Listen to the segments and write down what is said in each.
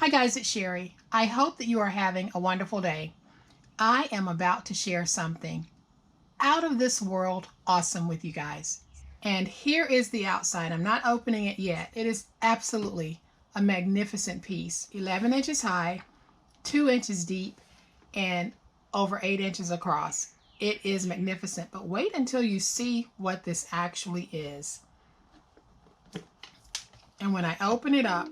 Hi guys, it's Sherry. I hope that you are having a wonderful day. I am about to share something out of this world awesome with you guys. And here is the outside. I'm not opening it yet. It is absolutely a magnificent piece. 11 inches high, 2 inches deep, and over 8 inches across. It is magnificent, but wait until you see what this actually is. And when I open it up,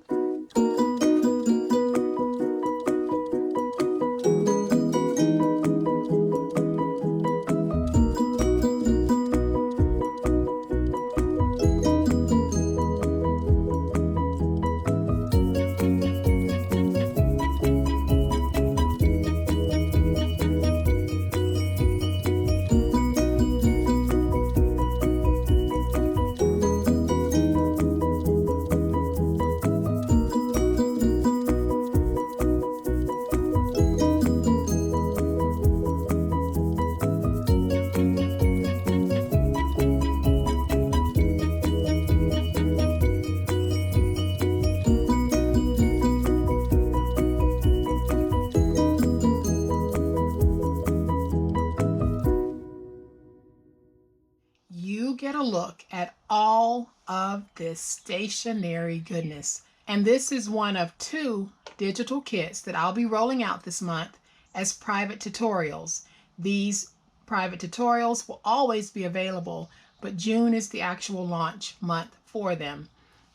you get a look at all of this stationery goodness. And this is one of 2 digital kits that I'll be rolling out this month as private tutorials. These private tutorials will always be available, but June is the actual launch month for them.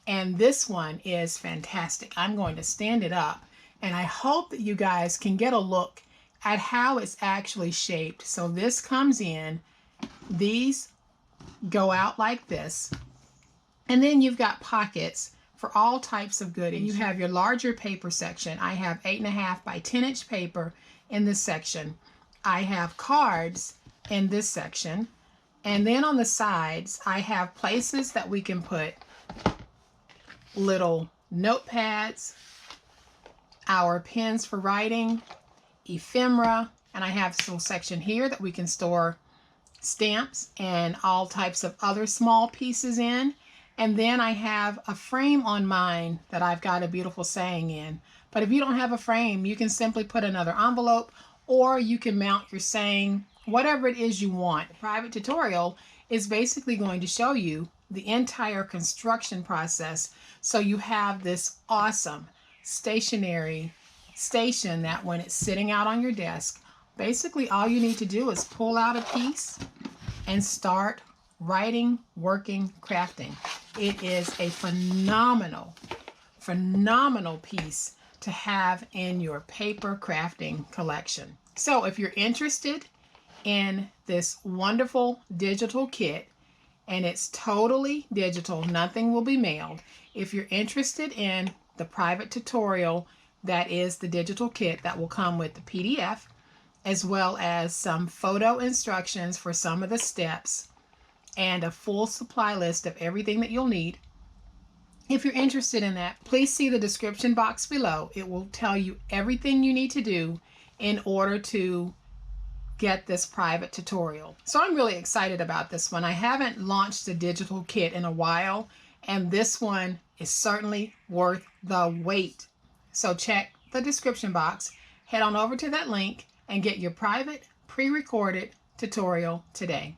And this one is fantastic. I'm going to stand it up, and I hope that you guys can get a look at how it's actually shaped. So this comes in, these go out like this, and then you've got pockets for all types of goodies. And you have your larger paper section. I have 8.5 by 10 inch paper in this section. I have cards in this section, and then on the sides I have places that we can put little notepads, our pens for writing, ephemera, and I have a little section here that we can store stamps and all types of other small pieces in. And then I have a frame on mine that I've got a beautiful saying in. But if you don't have a frame, you can simply put another envelope, or you can mount your saying, whatever it is you want. The private tutorial is basically going to show you the entire construction process, so you have this awesome stationery station that when it's sitting out on your desk, basically all you need to do is pull out a piece and start writing, working, crafting. It is a phenomenal piece to have in your paper crafting collection. So if you're interested in this wonderful digital kit, and it's totally digital, nothing will be mailed. If you're interested in the private tutorial, that is the digital kit that will come with the PDF, as well as some photo instructions for some of the steps and a full supply list of everything that you'll need. If you're interested in that, please see the description box below. It will tell you everything you need to do in order to get this private tutorial. So I'm really excited about this one. I haven't launched a digital kit in a while, and this one is certainly worth the wait. So check the description box, head on over to that link, and get your private pre-recorded tutorial today.